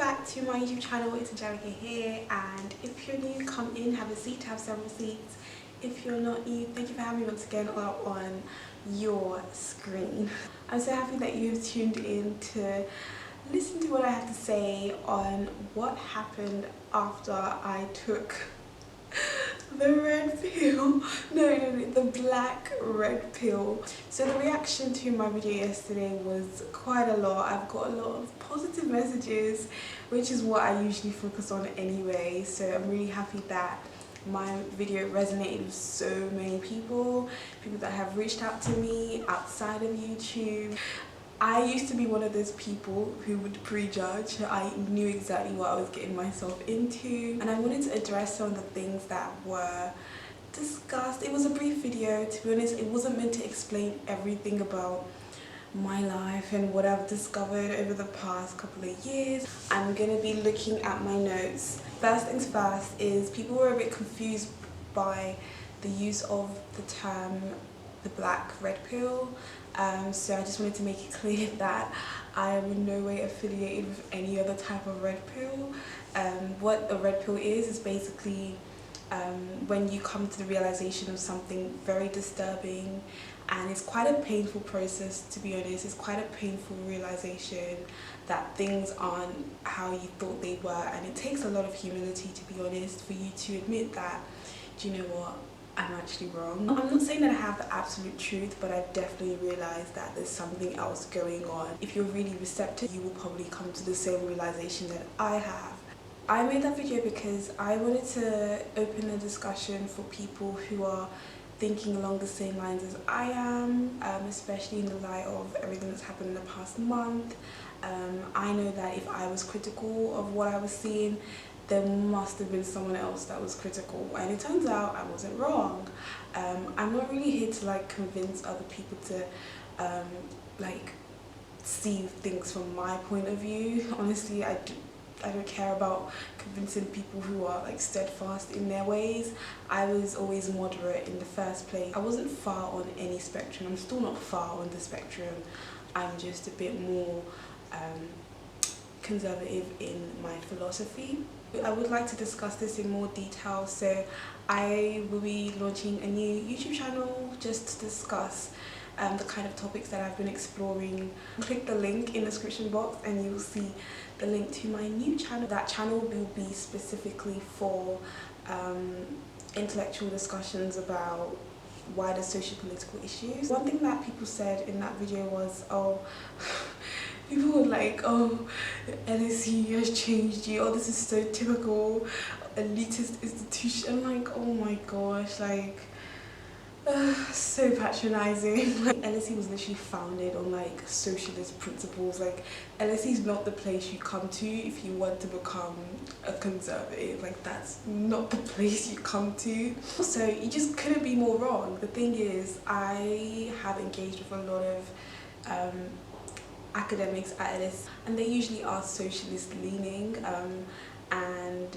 back to my YouTube channel. It's Angelica here, and if you're new, come in, have a seat, have several seats. If you're not new, thank you for having me once again on your screen. I'm so happy that you've tuned in to listen to what I have to say on what happened after I took the red pill. No, the black red pill. So the reaction to my video yesterday was quite a lot. I've got a lot of positive messages, which is what I usually focus on anyway. So I'm really happy that my video resonated with so many people that have reached out to me outside of YouTube. I used to be one of those people who would prejudge. I knew exactly what I was getting myself into, and I wanted to address some of the things that were discussed. It was a brief video, to be honest. It wasn't meant to explain everything about my life and what I've discovered over the past couple of years. I'm gonna be looking at my notes. First things first is people were a bit confused by the use of the term the black red pill. So I just wanted to make it clear that I am in no way affiliated with any other type of red pill. What a red pill is basically when you come to the realization of something very disturbing, and it's quite a painful process, to be honest. It's quite a painful realization that things aren't how you thought they were, and it takes a lot of humility, to be honest, for you to admit that, do you know what, I'm actually wrong. I'm not saying that I have the absolute truth, but I've definitely realized that there's something else going on. If you're really receptive, you will probably come to the same realization that I have. I made that video because I wanted to open a discussion for people who are thinking along the same lines as I am, especially in the light of everything that's happened in the past month. I know that if I was critical of what I was seeing, there must have been someone else that was critical, and it turns out I wasn't wrong. I'm not really here to convince other people to see things from my point of view. Honestly, I don't care about convincing people who are steadfast in their ways. I was always moderate in the first place. I wasn't far on any spectrum. I'm still not far on the spectrum. I'm just a bit more conservative in my philosophy. I would like to discuss this in more detail, so I will be launching a new YouTube channel just to discuss the kind of topics that I've been exploring. Click the link in the description box and you'll see the link to my new channel. That channel will be specifically for intellectual discussions about wider socio-political issues. One thing that people said in that video was, people were like, oh, LSE has changed you, oh, this is so typical elitist institution. I'm like, oh my gosh, so patronizing. LSE was literally founded on socialist principles. LSE is not the place you come to if you want to become a conservative. That's not the place you come to. So you just couldn't be more wrong. The thing is, I have engaged with a lot of academics at LSE, and they usually are socialist leaning, and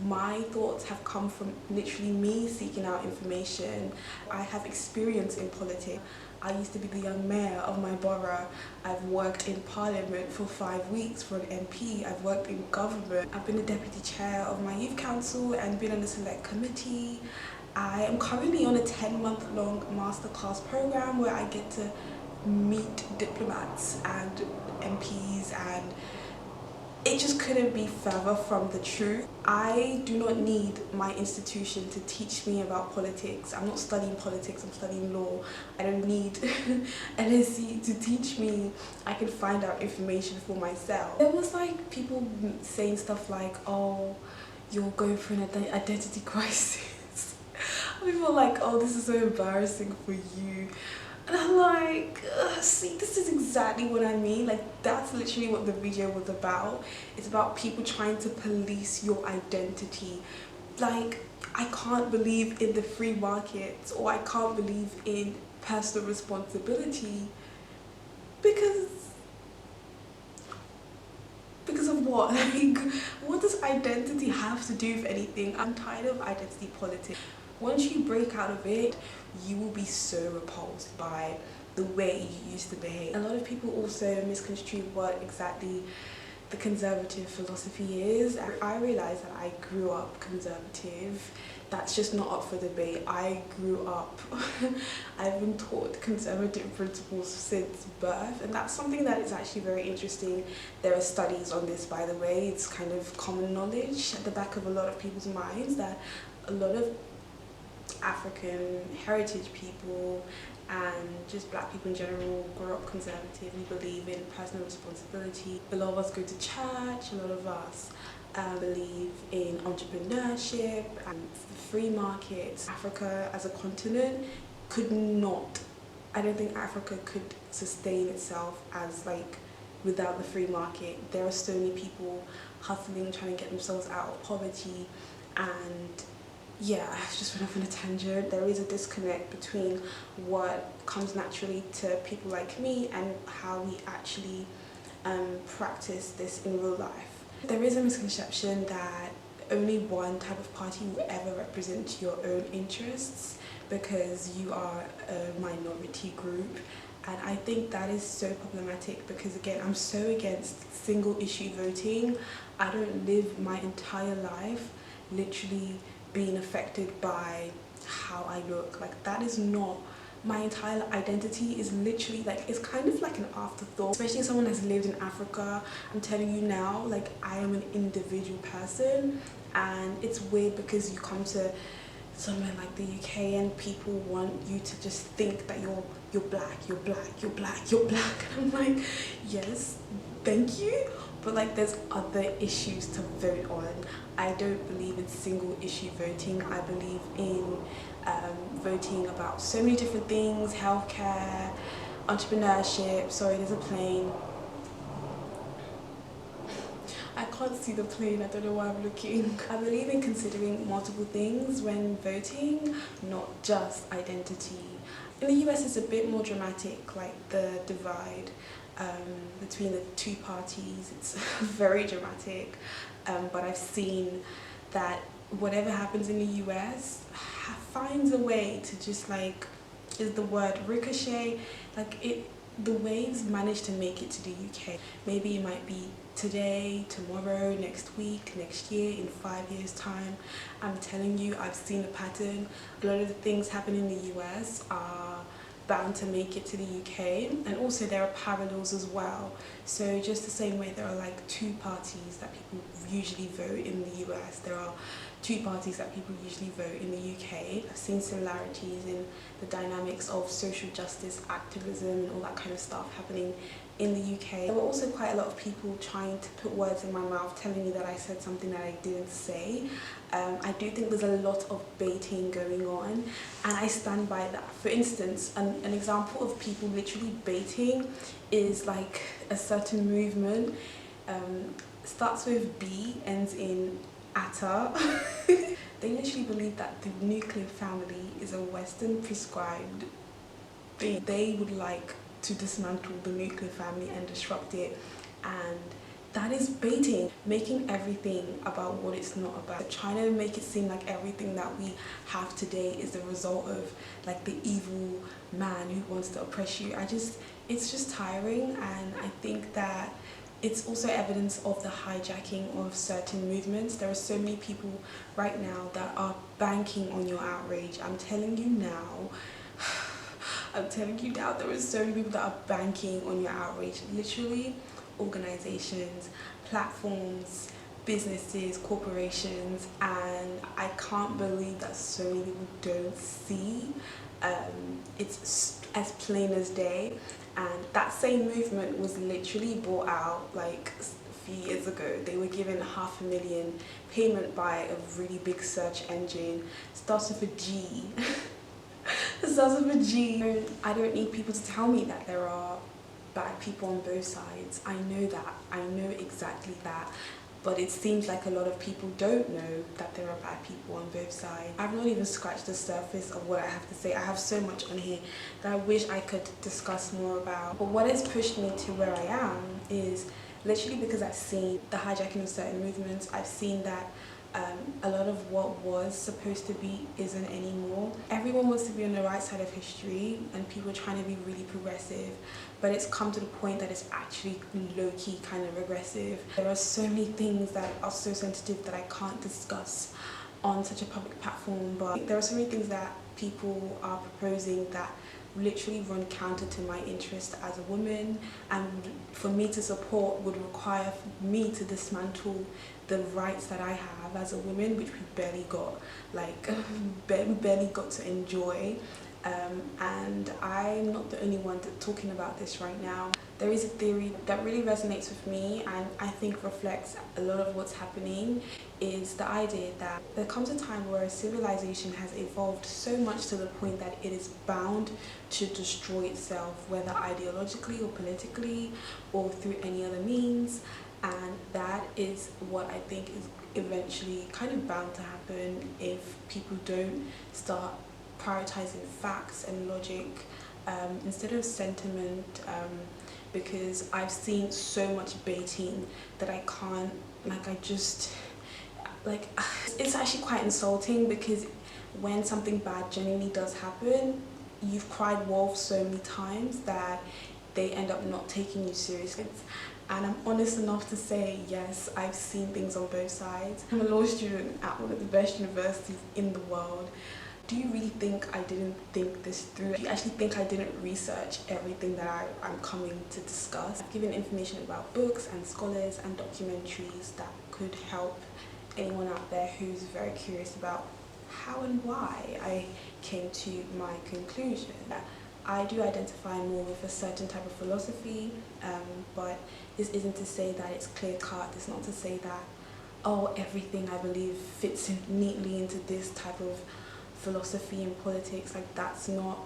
my thoughts have come from literally me seeking out information. I have experience in politics. I used to be the young mayor of my borough. I've worked in parliament for 5 weeks for an MP. I've worked in government. I've been the deputy chair of my youth council and been on the select committee. I am currently on a 10-month-long masterclass program where I get to meet diplomats and MPs, and it just couldn't be further from the truth. I do not need my institution to teach me about politics. I'm not studying politics, I'm studying law. I don't need LSE to teach me. I can find out information for myself. There was people saying stuff like, oh, you're going through an identity crisis. People were like, oh, this is so embarrassing for you. And I'm like, see, this is exactly what I mean. That's literally what the video was about. It's about people trying to police your identity. I can't believe in the free market, or I can't believe in personal responsibility because of what? What does identity have to do with anything? I'm tired of identity politics. Once you break out of it, you will be so repulsed by the way you used to behave. A lot of people also misconstrue what exactly the conservative philosophy is. I realized that I grew up conservative. That's just not up for debate. I grew up, I've been taught conservative principles since birth, and that's something that is actually very interesting. There are studies on this, by the way. It's kind of common knowledge at the back of a lot of people's minds that a lot of African heritage people and just black people in general grow up conservative. We believe in personal responsibility. A lot of us go to church, a lot of us believe in entrepreneurship and the free market. Africa as a continent could not, I don't think Africa could sustain itself as without the free market. There are so many people hustling, trying to get themselves out of poverty, and yeah, I just went off on a tangent. There is a disconnect between what comes naturally to people like me and how we actually practice this in real life. There is a misconception that only one type of party will ever represent your own interests because you are a minority group, and I think that is so problematic because, again, I'm so against single issue voting. I don't live my entire life literally being affected by how I look. That is not my entire identity. Is literally it's kind of like an afterthought, especially as someone that's lived in Africa. I'm telling you now, I am an individual person, and it's weird because you come to somewhere like the UK and people want you to just think that you're black, you're black, you're black, you're black, and I'm like, yes, thank you, but there's other issues to vote on. I don't believe in single issue voting. I believe in voting about so many different things: healthcare, entrepreneurship. Sorry, there's a plane. I can't see the plane, I don't know why I'm looking. I believe in considering multiple things when voting, not just identity. In the US it's a bit more dramatic, the divide between the two parties. It's very dramatic, but I've seen that whatever happens in the US finds a way to just is the word ricochet, the waves manage to make it to the UK. Maybe it might be today, tomorrow, next week, next year, in 5 years time. I'm telling you, I've seen a pattern. A lot of the things happening in the US are bound to make it to the UK, and also there are parallels as well. So just the same way there are two parties that people usually vote in the US, there are two parties that people usually vote in the UK. I've seen similarities in the dynamics of social justice activism and all that kind of stuff happening in the UK. There were also quite a lot of people trying to put words in my mouth, telling me that I said something that I didn't say. I do think there's a lot of baiting going on, and I stand by that. For instance, an example of people literally baiting is a certain movement, starts with B, ends in Atta. They literally believe that the nuclear family is a Western prescribed thing. They would like to dismantle the nuclear family and disrupt it, and that is baiting, making everything about what it's not about, trying to make it seem like everything that we have today is the result of the evil man who wants to oppress you. It's just tiring, and I think that it's also evidence of the hijacking of certain movements. There are so many people right now that are banking on your outrage. I'm telling you now, there are so many people that are banking on your outrage. Literally, organizations, platforms, businesses, corporations, and I can't believe that so many people don't see. It's as plain as day, and that same movement was literally bought out a few years ago. They were given $500,000 payment by a really big search engine. Starts with a G. It starts with a G. I don't need people to tell me that there are bad people on both sides. I know that. I know exactly that. But it seems like a lot of people don't know that there are bad people on both sides. I've not even scratched the surface of what I have to say. I have so much on here that I wish I could discuss more about. But what has pushed me to where I am is literally because I've seen the hijacking of certain movements. I've seen that a lot of what was supposed to be isn't anymore. Everyone wants to be on the right side of history and people are trying to be really progressive, but it's come to the point that it's actually low-key kind of regressive. There are so many things that are so sensitive that I can't discuss on such a public platform, but there are so many things that people are proposing that literally run counter to my interest as a woman, and for me to support would require me to dismantle the rights that I have as a woman, which we barely got, like barely got to enjoy. And I'm not the only one talking about this right now. There is a theory that really resonates with me and I think reflects a lot of what's happening, is the idea that there comes a time where a civilization has evolved so much to the point that it is bound to destroy itself, whether ideologically or politically or through any other means, and that is what I think is eventually kind of bound to happen if people don't start prioritizing facts and logic instead of sentiment, because I've seen so much baiting that I can't, it's actually quite insulting, because when something bad genuinely does happen, you've cried wolf so many times that they end up not taking you seriously. And I'm honest enough to say, yes, I've seen things on both sides. I'm a law student at one of the best universities in the world. Do you really think I didn't think this through? Do you actually think I didn't research everything that I'm coming to discuss? I've given information about books and scholars and documentaries that could help anyone out there who's very curious about how and why I came to my conclusion. I do identify more with a certain type of philosophy, but this isn't to say that it's clear-cut. It's not to say that, oh, everything I believe fits in neatly into this type of philosophy and politics. Like, that's not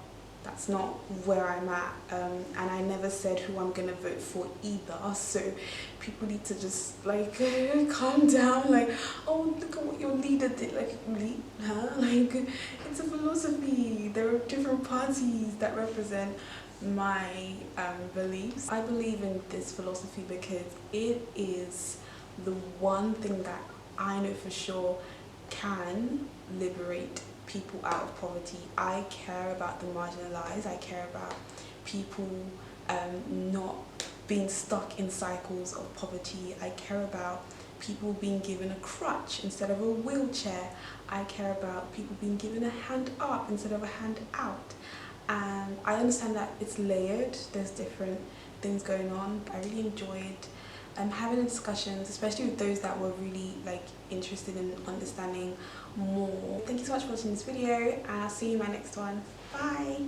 where I'm at, and I never said who I'm gonna vote for either, so people need to just like calm down. Like, oh, look at what your leader did. Like, like, it's a philosophy. There are different parties that represent my beliefs. I believe in this philosophy because it is the one thing that I know for sure can liberate people out of poverty. I care about the marginalized. I care about people not being stuck in cycles of poverty. I care about people being given a crutch instead of a wheelchair. I care about people being given a hand up instead of a hand out. And I understand that it's layered. There's different things going on. I really enjoyed having discussions, especially with those that were really interested in understanding more. Thank you so much for watching this video, and I'll see you in my next one. Bye!